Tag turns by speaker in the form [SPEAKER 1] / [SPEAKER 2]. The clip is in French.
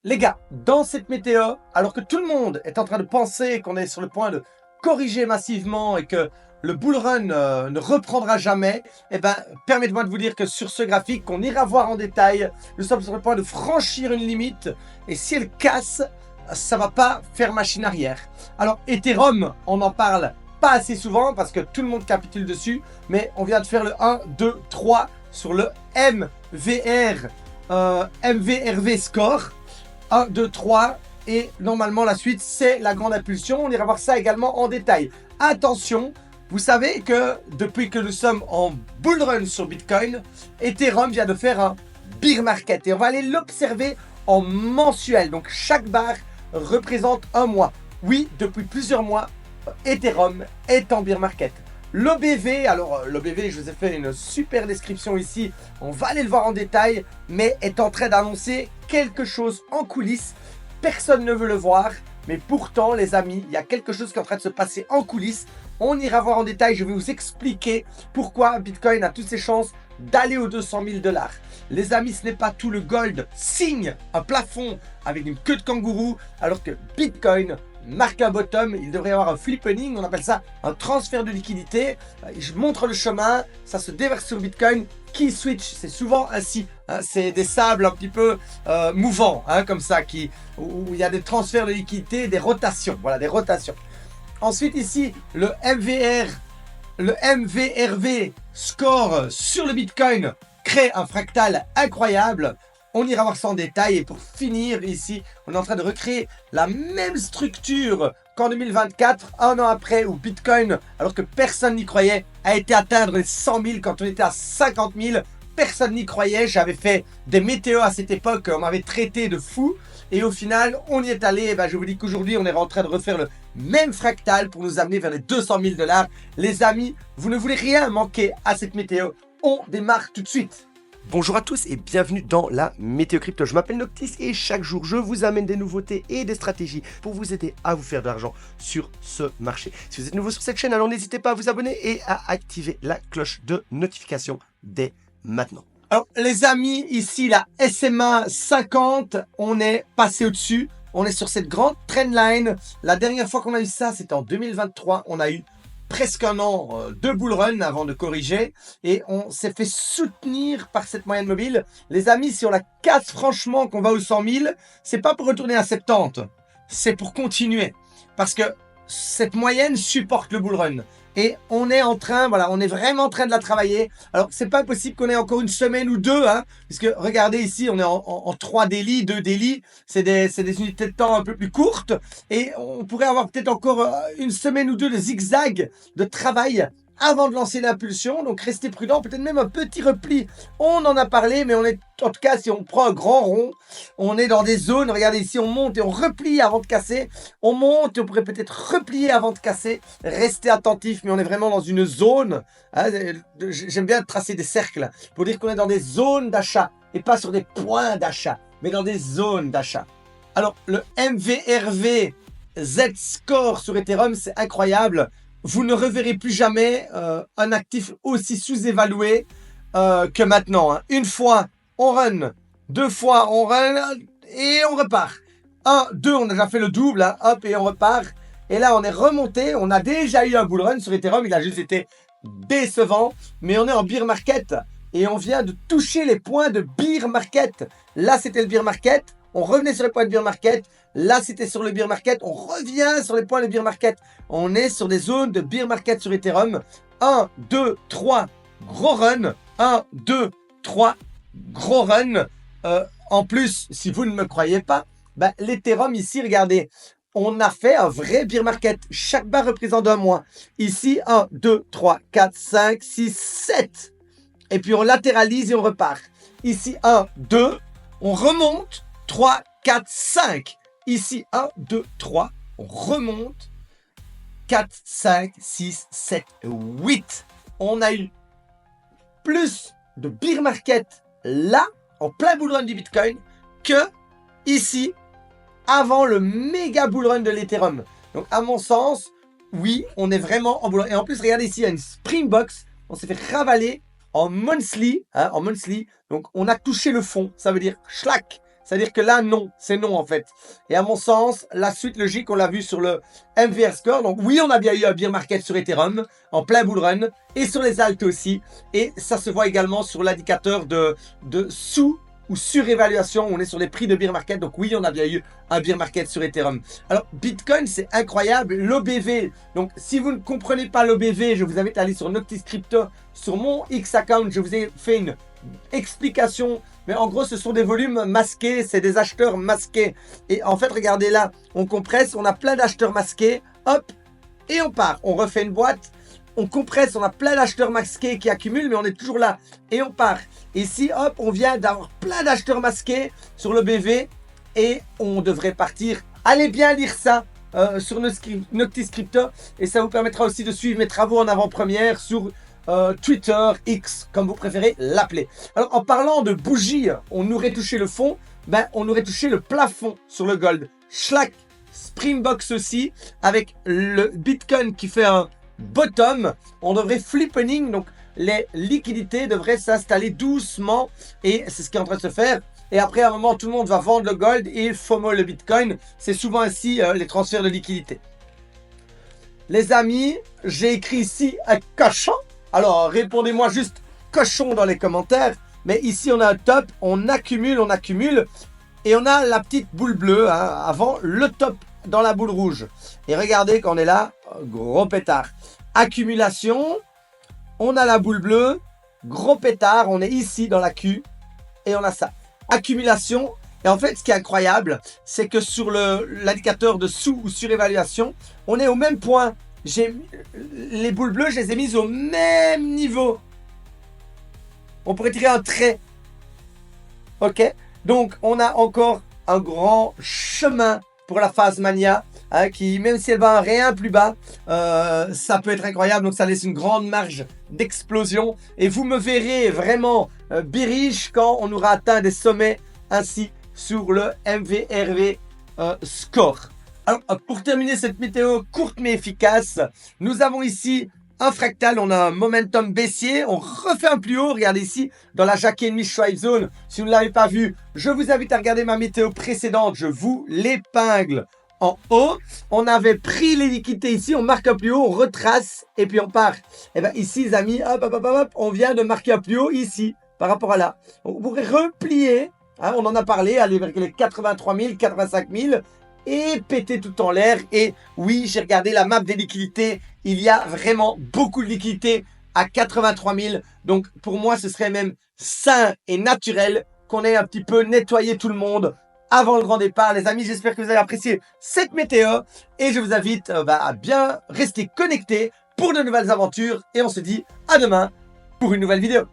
[SPEAKER 1] Les gars, dans cette météo, alors que tout le monde est en train de penser qu'on est sur le point de corriger massivement et que le bull run ne reprendra jamais, eh ben, permettez-moi de vous dire que sur ce graphique qu'on ira voir en détail, nous sommes sur le point de franchir une limite et si elle casse, ça va pas faire machine arrière. Alors Ethereum, on n'en parle pas assez souvent parce que tout le monde capitule dessus, mais on vient de faire le 1, 2, 3 sur le MVRV score. 1, 2, 3 et normalement la suite c'est la grande impulsion. On ira voir ça également en détail. Attention, vous savez que depuis que nous sommes en bull run sur Bitcoin, Ethereum vient de faire un bear market et on va aller l'observer en mensuel. Donc chaque barre représente un mois. Oui, depuis plusieurs mois, Ethereum est en bear market. L'OBV, alors l'OBV, je vous ai fait une super description ici, on va aller le voir en détail, mais est en train d'annoncer quelque chose en coulisses. Personne ne veut le voir, mais pourtant les amis, il y a quelque chose qui est en train de se passer en coulisses. On ira voir en détail, je vais vous expliquer pourquoi Bitcoin a toutes ses chances d'aller aux 200 000 $. Les amis, ce n'est pas tout, le gold signe un plafond avec une queue de kangourou, alors que Bitcoin marque un bottom, il devrait y avoir un flippening, on appelle ça un transfert de liquidité. Je montre le chemin, ça se déverse sur Bitcoin, key switch, c'est souvent ainsi, hein, c'est des sables un petit peu mouvants, hein, comme ça, où il y a des transferts de liquidité, des rotations, voilà, des rotations. Ensuite ici, le MVRV score sur le Bitcoin crée un fractal incroyable. On ira voir ça en détail et pour finir ici, on est en train de recréer la même structure qu'en 2024, un an après où Bitcoin, alors que personne n'y croyait, a été atteindre les 100 000 quand on était à 50 000. Personne n'y croyait, j'avais fait des météos à cette époque, on m'avait traité de fou et au final, on y est allé. Et ben, je vous dis qu'aujourd'hui, on est en train de refaire le même fractal pour nous amener vers les 200 000 $. Les amis, vous ne voulez rien manquer à cette météo. On démarre tout de suite.
[SPEAKER 2] Bonjour à tous et bienvenue dans la Météo Crypto. Je m'appelle Noctis et chaque jour je vous amène des nouveautés et des stratégies pour vous aider à vous faire de l'argent sur ce marché. Si vous êtes nouveau sur cette chaîne, alors n'hésitez pas à vous abonner et à activer la cloche de notification dès maintenant.
[SPEAKER 1] Alors les amis, ici la SMA 50, on est passé au-dessus. On est sur cette grande trendline. La dernière fois qu'on a eu ça, c'était en 2023. On a eu presque un an de bull run avant de corriger et on s'est fait soutenir par cette moyenne mobile. Les amis, si on la casse franchement qu'on va aux 100 000, c'est pas pour retourner à 70, c'est pour continuer parce que cette moyenne supporte le bull run et on est en train, voilà, on est vraiment en train de la travailler. Alors c'est pas possible qu'on ait encore une semaine ou deux, hein, puisque regardez ici, on est en 3 daily, 2 daily, c'est des unités de temps un peu plus courtes et on pourrait avoir peut-être encore une semaine ou deux de zigzag de travail avant de lancer l'impulsion. Donc restez prudent, peut-être même un petit repli. On en a parlé, mais on est, en tout cas, si on prend un grand rond, on est dans des zones. Regardez ici, on monte et on replie avant de casser. On monte et on pourrait peut-être replier avant de casser. Restez attentifs, mais on est vraiment dans une zone. Hein, j'aime bien tracer des cercles pour dire qu'on est dans des zones d'achat et pas sur des points d'achat, mais dans des zones d'achat. Alors, le MVRV Z-Score sur Ethereum, c'est incroyable. Vous ne reverrez plus jamais un actif aussi sous-évalué que maintenant. Hein. Une fois, on run. 2 fois, on run et on repart. 1, 2, on a déjà fait le double. Hein, hop, et on repart. Et là, on est remonté. On a déjà eu un bull run sur Ethereum. Il a juste été décevant. Mais on est en bear market. Et on vient de toucher les points de bear market. Là, c'était le bear market. On revenait sur les points de bear market. Là, c'était sur le bear market. On revient sur les points de bear market. On est sur des zones de bear market sur Ethereum. 1, 2, 3, gros run. 1, 2, 3, gros run. En plus, si vous ne me croyez pas, ben, l'Ethereum ici, regardez, on a fait un vrai bear market. Chaque barre représente un mois. Ici, 1, 2, 3, 4, 5, 6, 7. Et puis, on latéralise et on repart. Ici, 1, 2, on remonte. 3, 4, 5. Ici, 1, 2, 3. On remonte. 4, 5, 6, 7, 8. On a eu plus de bear market là, en plein bull run du Bitcoin, que ici, avant le méga bull run de l'Ethereum. Donc, à mon sens, oui, on est vraiment en bull run. Et en plus, regardez ici, il y a une Springbox. On s'est fait ravaler en monthly. Hein, en monthly. Donc, on a touché le fond. Ça veut dire schlack. C'est-à-dire que là, non, c'est non en fait. Et à mon sens, la suite logique, on l'a vu sur le MVR Score. Donc oui, on a bien eu un bear market sur Ethereum, en plein bull run, et sur les alts aussi. Et ça se voit également sur l'indicateur de sous ou surévaluation. On est sur les prix de bear market. Donc oui, on a bien eu un bear market sur Ethereum. Alors Bitcoin, c'est incroyable. L'OBV. Donc si vous ne comprenez pas l'OBV, je vous invite à aller sur Noctis Crypto. Sur mon X account, je vous ai fait une explication. Mais en gros, ce sont des volumes masqués. C'est des acheteurs masqués. Et en fait, regardez là. On compresse. On a plein d'acheteurs masqués. Hop. Et on part. On refait une boîte. On compresse, on a plein d'acheteurs masqués qui accumulent, mais on est toujours là. Et on part. Ici, hop, on vient d'avoir plein d'acheteurs masqués sur le BV. Et on devrait partir. Allez bien lire ça sur Noctis Crypto. Et ça vous permettra aussi de suivre mes travaux en avant-première sur Twitter, X, comme vous préférez l'appeler. Alors, en parlant de bougies, on aurait touché le fond. Ben, on aurait touché le plafond sur le gold. Schlack, Springbox aussi, avec le Bitcoin qui fait un bottom, on devrait flippening, donc les liquidités devraient s'installer doucement et c'est ce qui est en train de se faire. Et après, à un moment, tout le monde va vendre le gold et FOMO le Bitcoin. C'est souvent ainsi les transferts de liquidités. Les amis, j'ai écrit ici un cochon. Alors, répondez-moi juste cochon dans les commentaires. Mais ici, on a un top, on accumule. Et on a la petite boule bleue avant le top dans la boule rouge. Et regardez quand on est là, gros pétard. Accumulation, on a la boule bleue, gros pétard, on est ici dans la Q et on a ça. Accumulation, et en fait ce qui est incroyable, c'est que sur l'indicateur de sous ou surévaluation, on est au même point. Les boules bleues, je les ai mises au même niveau. On pourrait tirer un trait. Ok, donc on a encore un grand chemin pour la phase mania, qui, même si elle va un rien plus bas, ça peut être incroyable. Donc ça laisse une grande marge d'explosion. Et vous me verrez vraiment bearish quand on aura atteint des sommets ainsi sur le MVRV score. Alors pour terminer cette météo courte mais efficace, nous avons ici un fractal, on a un momentum baissier, on refait un plus haut, regardez ici, dans la Jackie Enemy Strike Zone. Si vous ne l'avez pas vu, je vous invite à regarder ma météo précédente, je vous l'épingle en haut. On avait pris les liquidités ici, on marque un plus haut, on retrace et puis on part. Et bien ici les amis, hop, on vient de marquer un plus haut ici, par rapport à là. Donc, vous pourrez replier, on en a parlé, aller vers les 83 000, 85 000, et péter tout en l'air. Et oui, j'ai regardé la map des liquidités, il y a vraiment beaucoup de liquidités à 83 000. Donc pour moi, ce serait même sain et naturel qu'on ait un petit peu nettoyé tout le monde avant le grand départ. Les amis, j'espère que vous avez apprécié cette météo et je vous invite à bien rester connectés pour de nouvelles aventures et on se dit à demain pour une nouvelle vidéo.